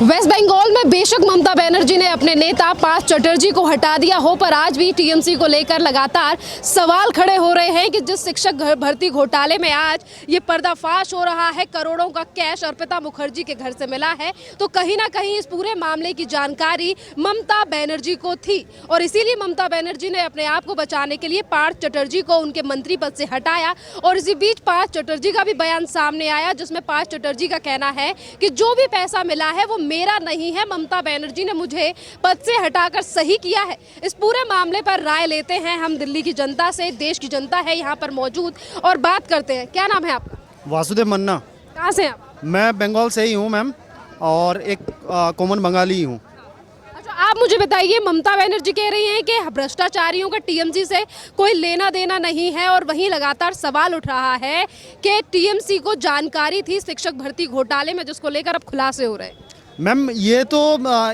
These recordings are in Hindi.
वेस्ट बंगाल में बेशक ममता बनर्जी ने अपने नेता पार्थ चटर्जी को हटा दिया हो, पर आज भी टीएमसी को लेकर लगातार सवाल खड़े हो रहे हैं कि जिस शिक्षक भर्ती घोटाले में आज ये पर्दाफाश हो रहा है, करोड़ों का कैश अर्पिता मुखर्जी के घर से मिला है, तो कहीं ना कहीं इस पूरे मामले की जानकारी ममता बनर्जी को थी और इसीलिए ममता बनर्जी ने अपने आप को बचाने के लिए पार्थ चटर्जी को उनके मंत्री पद से हटाया। और इसी बीच पार्थ चटर्जी का भी बयान सामने आया, जिसमें पार्थ चटर्जी का कहना है कि जो भी पैसा मिला है वो मेरा नहीं है, ममता बनर्जी ने मुझे पद से हटाकर सही किया है। इस पूरे मामले पर राय लेते हैं हम दिल्ली की जनता से, देश की जनता है यहाँ पर मौजूद, और बात करते हैं। क्या नाम है आपका? वासुदेव मन्ना। कहाँ से हैं आप? मैं बंगाल से ही हूँ मैम, और एक कॉमन बंगाली हूँ। अच्छा, आप मुझे बताइए, ममता बनर्जी कह रही हैं कि भ्रष्टाचारियों का टीएमसी से कोई लेना देना नहीं है, और वहीं लगातार सवाल उठ रहा है कि टीएमसी को जानकारी थी शिक्षक भर्ती घोटाले में, जिसको लेकर अब खुलासे हो रहे हैं। मैम ये तो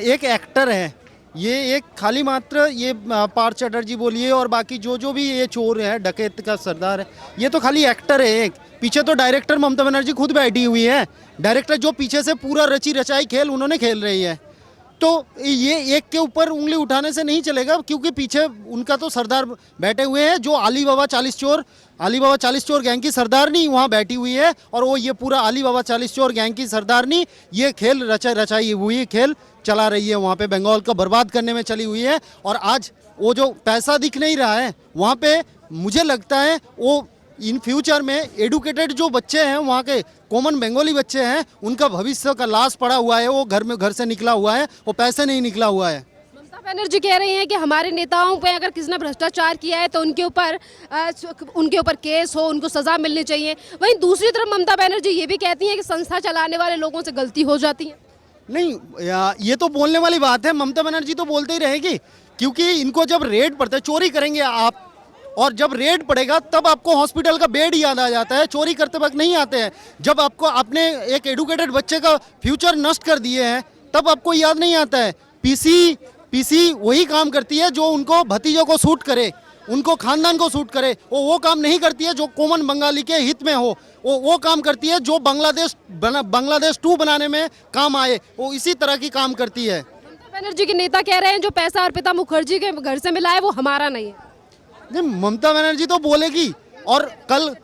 एक एक्टर है, ये एक खाली मात्र ये पार्थ चटर्जी बोलिए और बाकी जो भी ये चोर है, डकैत का सरदार है, ये तो खाली एक्टर है। एक पीछे तो डायरेक्टर ममता बनर्जी खुद बैठी हुई है, डायरेक्टर जो पीछे से पूरा रची रचाई खेल उन्होंने खेल रही है। तो ये एक के ऊपर उंगली उठाने से नहीं चलेगा, क्योंकि पीछे उनका तो सरदार बैठे हुए हैं, जो अली बाबा 40 चोर गैंग की सरदारनी वहाँ बैठी हुई है, और वो ये पूरा अली बाबा 40 चोर गैंग की सरदारनी ये खेल रचाई हुई खेल चला रही है, वहाँ पे बंगाल को बर्बाद करने में चली हुई है। और आज वो जो पैसा दिख नहीं रहा है वहाँ पे, मुझे लगता है वो इन फ्यूचर में एडुकेटेड जो बच्चे हैं, वहाँ के कॉमन बंगाली बच्चे हैं, उनका भविष्य का लाश पड़ा हुआ है, वो घर से निकला हुआ है, वो पैसे नहीं निकला हुआ है। ममता बनर्जी कह रही हैं कि हमारे नेताओं पे अगर किसी ने भ्रष्टाचार किया है तो उनके ऊपर केस हो, उनको सजा मिलनी चाहिए। वहीं दूसरी तरफ ममता बनर्जी ये भी कहती हैं कि संस्था चलाने वाले लोगों से गलती हो जाती है। नहीं, ये तो बोलने वाली बात है, ममता बनर्जी तो बोलते ही रहेगी, क्योंकि इनको जब रेड पड़ता है, चोरी करेंगे आप, और जब रेड पड़ेगा तब आपको हॉस्पिटल का बेड याद आ जाता है, चोरी करते वक्त नहीं आते हैं। जब आपको आपने एक एडुकेटेड बच्चे का फ्यूचर नष्ट कर दिए हैं तब आपको याद नहीं आता है। पीसी वही काम करती है जो उनको भतीजों को सूट करे, उनको खानदान को सूट करे। वो काम नहीं करती है जो कॉमन बंगाली के हित में हो, वो काम करती है जो बांग्लादेश 2 बनाने में काम आए, वो इसी तरह की काम करती है। ममता बनर्जी के नेता कह रहे हैं जो पैसा अर्पिता मुखर्जी के घर से मिला है वो हमारा नहीं है। ममता बनर्जी तो बोलेगी, और कल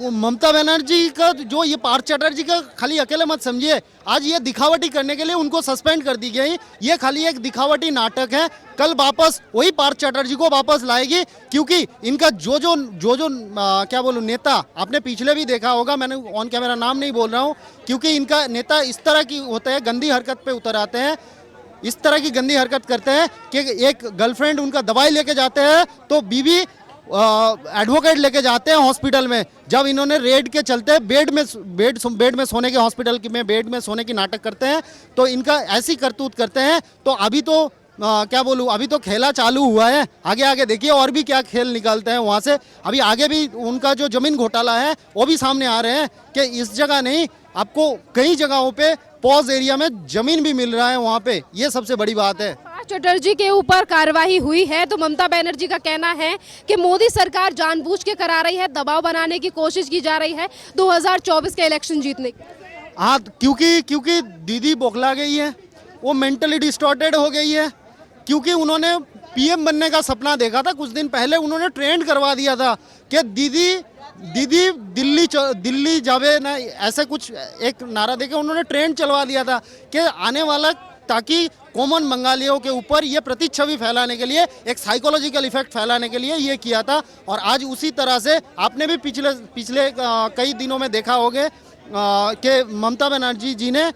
ममता बनर्जी का जो ये पार्थ चटर्जी का खाली अकेले मत समझिए, आज ये दिखावटी करने के लिए उनको सस्पेंड कर दी गई, ये खाली एक दिखावटी नाटक है। कल वापस वही पार्थ चटर्जी को वापस लाएगी, क्योंकि इनका जो क्या बोलूं नेता, आपने पिछले भी देखा होगा, मैंने ऑन कैमरा नाम नहीं बोल रहा हूँ, क्योंकि इनका नेता इस तरह की होते हैं, गंदी हरकत पे उतर आते हैं, इस तरह की गंदी हरकत करते हैं कि एक गर्लफ्रेंड उनका दवाई लेके जाते हैं तो बीवी एडवोकेट लेके जाते हैं हॉस्पिटल में। जब इन्होंने रेड के चलते बेड में सोने के हॉस्पिटल में बेड में सोने की नाटक करते हैं, तो इनका ऐसी करतूत करते हैं। तो अभी तो क्या बोलूँ, अभी तो खेला चालू हुआ है, आगे देखिए और भी क्या खेल निकालते हैं वहाँ से। अभी आगे भी उनका जो जमीन घोटाला है वो भी सामने आ रहे हैं कि इस जगह नहीं, आपको कई जगहों पे पॉज एरिया में जमीन भी मिल रहा है वहाँ पे, ये सबसे बड़ी बात है। पार्थ चटर्जी के ऊपर कार्रवाई हुई है, तो ममता बनर्जी का कहना है कि मोदी सरकार जानबूझ के करा रही है, दबाव बनाने की कोशिश की जा रही है 2024 के इलेक्शन जीतने की। हाँ, क्योंकि दीदी बौखला गई है, वो मेंटली डिस्टॉर्टेड हो गई है, क्योंकि उन्होंने पीएम बनने का सपना देखा था। कुछ दिन पहले उन्होंने ट्रेंड करवा दिया था कि दीदी दिल्ली जावे ना, ऐसे कुछ एक नारा देके उन्होंने ट्रेंड चलवा दिया था कि आने वाला, ताकि कॉमन बंगालियों के ऊपर ये प्रतिच्छवि फैलाने के लिए, एक साइकोलॉजिकल इफेक्ट फैलाने के लिए ये किया था। और आज उसी तरह से आपने भी पिछले कई दिनों में देखा होगा कि ममता बनर्जी जी ने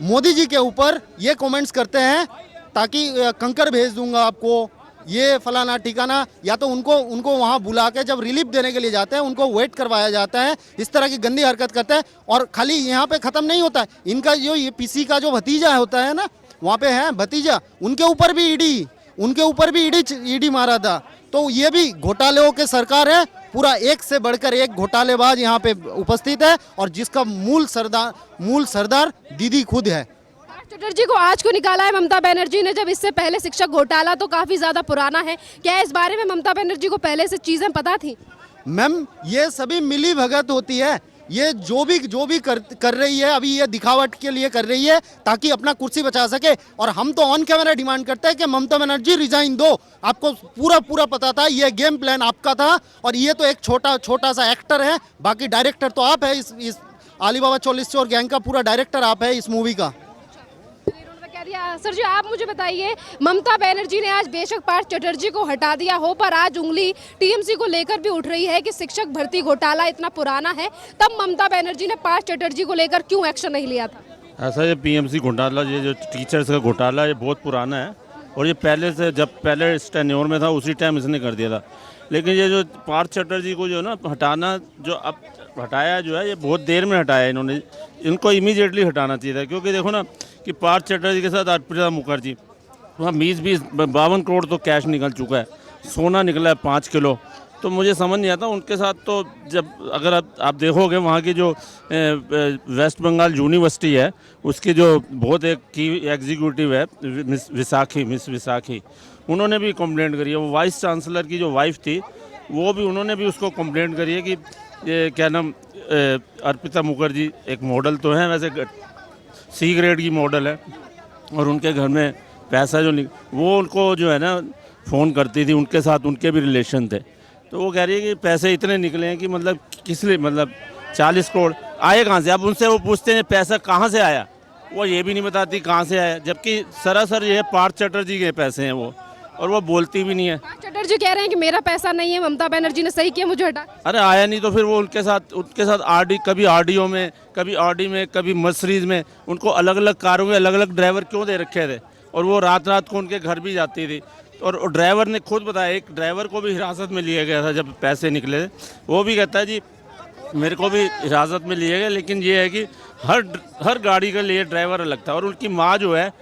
मोदी जी के ऊपर ये कमेंट्स करते हैं, ताकि कंकर भेज दूंगा आपको, ये फलाना ठिकाना, या तो उनको वहाँ बुला के जब रिलीफ देने के लिए जाते हैं उनको वेट करवाया जाता है, इस तरह की गंदी हरकत करते हैं। और खाली यहाँ पे ख़त्म नहीं होता है, इनका जो ये पीसी का जो भतीजा होता है ना, वहाँ पे है भतीजा, उनके ऊपर भी ईडी मारा था। तो ये भी घोटालों के सरकार है, पूरा एक से बढ़कर एक घोटालेबाज यहाँ पे उपस्थित है, और जिसका मूल सरदार दीदी खुद है। चटर्जी को आज को निकाला है ममता बनर्जी ने, जब इससे पहले शिक्षक घोटाला तो काफी ज्यादा पुराना है। क्या इस बारे में ममता बनर्जी को पहले से चीजें पता थी? मैम, ये सभी मिली भगत होती है, ये जो भी कर रही है अभी, ये दिखावट के लिए कर रही है ताकि अपना कुर्सी बचा सके। और हम तो ऑन कैमरा डिमांड करते हैं कि ममता बनर्जी रिजाइन दो। आपको पूरा पता था, ये गेम प्लान आपका था और ये तो एक छोटा सा एक्टर है, बाकी डायरेक्टर तो आप है। इस अलीबाबा चौलीस चोर गैंग का पूरा डायरेक्टर आप है इस मूवी का। कह दिया। सर जी आप मुझे बताइए, ममता बनर्जी ने आज बेशक पार्थ चटर्जी को हटा दिया हो, पर आज उंगली टीएमसी को लेकर भी उठ रही है कि शिक्षक भर्ती घोटाला इतना पुराना है, तब ममता बनर्जी ने पार्थ चटर्जी को लेकर क्यों एक्शन नहीं लिया था? ऐसा ये पीएमसी घोटाला, ये जो टीचर्स का घोटाला, ये बहुत पुराना है और ये पहले से, जब पहले इस टेन्योर में था उसी टाइम इसने कर दिया था। लेकिन ये जो पार्थ चटर्जी को जो है ना हटाना, जो अब हटाया जो है, ये बहुत देर में हटाया इन्होंने। इनको इमीडिएटली हटाना चाहिए था, क्योंकि देखो ना कि पार्थ चटर्जी के साथ अर्पिता मुखर्जी, वहाँ 52 करोड़ तो कैश निकल चुका है, सोना निकला है 5 किलो। तो मुझे समझ नहीं आता उनके साथ। तो जब अगर आप देखोगे वहाँ की जो वेस्ट बंगाल यूनिवर्सिटी है, उसकी जो बहुत एक की एग्जीक्यूटिव है मिस विसाखी, उन्होंने भी कंप्लेंट करी है। वो वाइस चांसलर की जो वाइफ थी, वो भी, उन्होंने भी उसको कंप्लेंट करी है कि ये क्या नाम, अर्पिता मुखर्जी एक मॉडल तो है, वैसे सी ग्रेड की मॉडल है, और उनके घर में पैसा जो वो उनको जो है ना फ़ोन करती थी, उनके साथ उनके भी रिलेशन थे। तो वो कह रही है कि पैसे इतने निकले हैं कि मतलब किस लिए, मतलब 40 करोड़ आए कहाँ से। अब उनसे वो पूछते हैं पैसा कहाँ से आया, वो ये भी नहीं बताती कहाँ से आया, जबकि सरासर ये पार्थ चटर्जी के पैसे हैं वो, और वो बोलती भी नहीं है। पार्थ चटर्जी कह रहे हैं कि मेरा पैसा नहीं है, ममता बनर्जी ने सही किया मुझे हटा। अरे आया नहीं तो फिर वो उनके साथ आरडी, कभी आरडीओ में, कभी आरडी में, कभी मर्सिडीज में, उनको अलग अलग कारों में अलग अलग ड्राइवर क्यों दे रखे थे, और वो रात को उनके घर भी जाती थी। और ड्राइवर ने खुद बताया, एक ड्राइवर को भी हिरासत में लिया गया था जब पैसे निकले थे। वो भी कहता है जी मेरे को भी हिरासत में लिया गया, लेकिन ये है कि हर गाड़ी के लिए ड्राइवर अलग था। और उनकी माँ जो है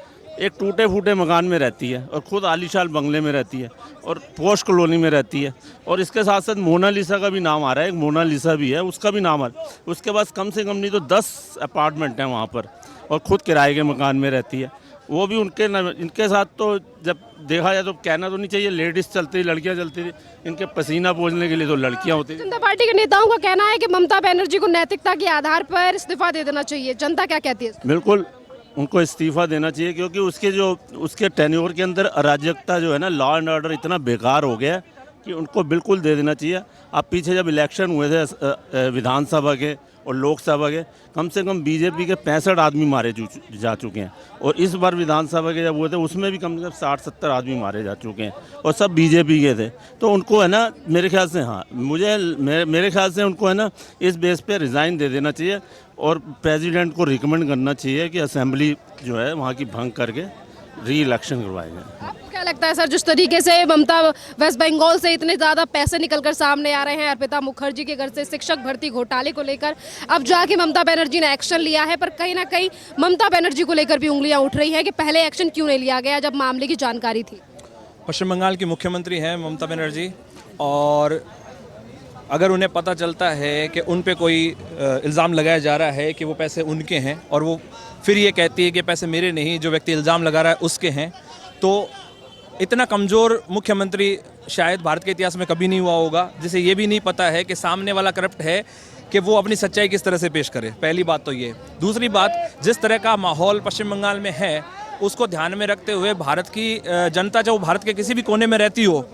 एक टूटे फूटे मकान में रहती है और खुद आलीशान बंगले में रहती है और पोश कॉलोनी में रहती है। और इसके साथ साथ मोनालिसा का भी नाम आ रहा है, एक मोनालिसा भी है, उसका भी नाम आ रहा है। उसके पास कम से कम नहीं तो 10 अपार्टमेंट हैं वहाँ पर, और खुद किराए के मकान में रहती है। वो भी इनके साथ तो जब देखा जाए तो कहना तो नहीं चाहिए, लेडीज़ चलती थी, लड़कियाँ चलती थी, इनके पसीना पोंछने के लिए तो लड़कियाँ होती थी। जनता पार्टी के नेताओं का कहना है कि ममता बनर्जी को नैतिकता के आधार पर इस्तीफा दे देना चाहिए। जनता क्या कहती है? बिल्कुल उनको इस्तीफा देना चाहिए, क्योंकि उसके टेन्योर के अंदर अराजकता जो है ना, लॉ एंड ऑर्डर इतना बेकार हो गया कि उनको बिल्कुल दे देना चाहिए। अब पीछे जब इलेक्शन हुए थे विधानसभा के और लोकसभा के, कम से कम बीजेपी के 65 आदमी मारे जा चुके हैं, और इस बार विधानसभा के जब हुए थे उसमें भी कम से कम 60-70 आदमी मारे जा चुके हैं, और सब बीजेपी के थे। तो उनको है ना, मेरे ख्याल से, हाँ मेरे ख्याल से उनको है ना इस बेस पे रिज़ाइन दे देना चाहिए, और प्रेसिडेंट को रिकमेंड करना चाहिए कि असेंबली जो है वहाँ की भंग करके री इलेक्शन करवाए जाए। आपको क्या लगता है सर, जिस तरीके से ममता वेस्ट बंगाल से इतने ज़्यादा पैसे निकलकर सामने आ रहे हैं अर्पिता मुखर्जी के घर से शिक्षक भर्ती घोटाले को लेकर, अब जाके ममता बनर्जी ने एक्शन लिया है, पर कहीं ना कहीं ममता बनर्जी को लेकर भी उंगलियां उठ रही है कि पहले एक्शन क्यों नहीं लिया गया जब मामले की जानकारी थी? पश्चिम बंगाल की मुख्यमंत्री हैं ममता बनर्जी, और अगर उन्हें पता चलता है कि उन पे कोई इल्ज़ाम लगाया जा रहा है कि वो पैसे उनके हैं, और वो फिर ये कहती है कि पैसे मेरे नहीं, जो व्यक्ति इल्ज़ाम लगा रहा है उसके हैं, तो इतना कमज़ोर मुख्यमंत्री शायद भारत के इतिहास में कभी नहीं हुआ होगा, जिसे ये भी नहीं पता है कि सामने वाला करप्ट है कि वो अपनी सच्चाई किस तरह से पेश करे। पहली बात तो ये। दूसरी बात, जिस तरह का माहौल पश्चिम बंगाल में है उसको ध्यान में रखते हुए भारत की जनता, चाहे वो भारत के किसी भी कोने में रहती हो,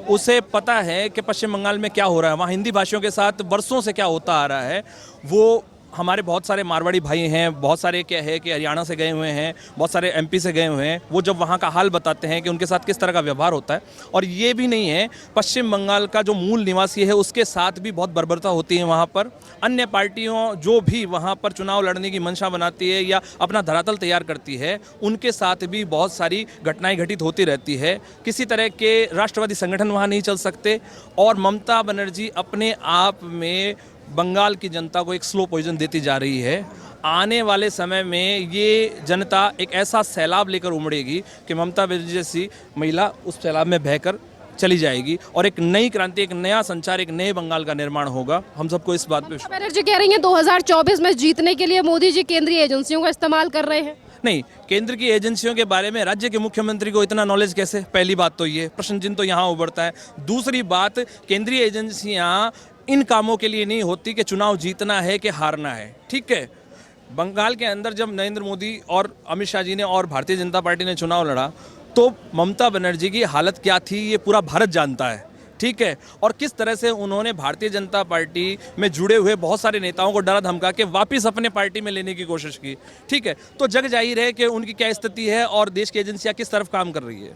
उसे पता है कि पश्चिम बंगाल में क्या हो रहा है, वहाँ हिंदी भाषियों के साथ वर्षों से क्या होता आ रहा है। वो हमारे बहुत सारे मारवाड़ी भाई हैं, बहुत सारे क्या है कि हरियाणा से गए हुए हैं, बहुत सारे एमपी से गए हुए हैं, वो जब वहाँ का हाल बताते हैं कि उनके साथ किस तरह का व्यवहार होता है। और ये भी नहीं है, पश्चिम बंगाल का जो मूल निवासी है उसके साथ भी बहुत बर्बरता होती है वहाँ पर। अन्य पार्टियों जो भी वहाँ पर चुनाव लड़ने की मंशा बनाती है या अपना धरातल तैयार करती है, उनके साथ भी बहुत सारी घटनाएं घटित होती रहती है। किसी तरह के राष्ट्रवादी संगठन वहाँ नहीं चल सकते, और ममता बनर्जी अपने आप में बंगाल की जनता को एक स्लो पॉइजन देती जा रही है। आने वाले समय में ये जनता एक ऐसा सैलाब लेकर उमड़ेगी कि ममता बनर्जी जैसी महिला उस सैलाब में बहकर चली जाएगी, और एक नई क्रांति, एक नया संचार, एक नए बंगाल का निर्माण होगा। हम सबको इस बात पे। बनर्जी कह रही हैं 2024 में जीतने के लिए मोदी जी केंद्रीय एजेंसियों का इस्तेमाल कर रहे हैं। नहीं, केंद्र की एजेंसियों के बारे में राज्य के मुख्यमंत्री को इतना नॉलेज कैसे? पहली बात तो ये प्रश्न चिन्ह तो यहाँ उभरता है। दूसरी बात, केंद्रीय एजेंसियाँ इन कामों के लिए नहीं होती कि चुनाव जीतना है कि हारना है। ठीक है, बंगाल के अंदर जब नरेंद्र मोदी और अमित शाह जी ने और भारतीय जनता पार्टी ने चुनाव लड़ा तो ममता बनर्जी की हालत क्या थी ये पूरा भारत जानता है। ठीक है, और किस तरह से उन्होंने भारतीय जनता पार्टी में जुड़े हुए बहुत सारे नेताओं को डरा धमका के वापस अपने पार्टी में लेने की कोशिश की। ठीक है, तो जग जाहिर है कि उनकी क्या स्थिति है और देश की एजेंसियां किस तरफ काम कर रही है।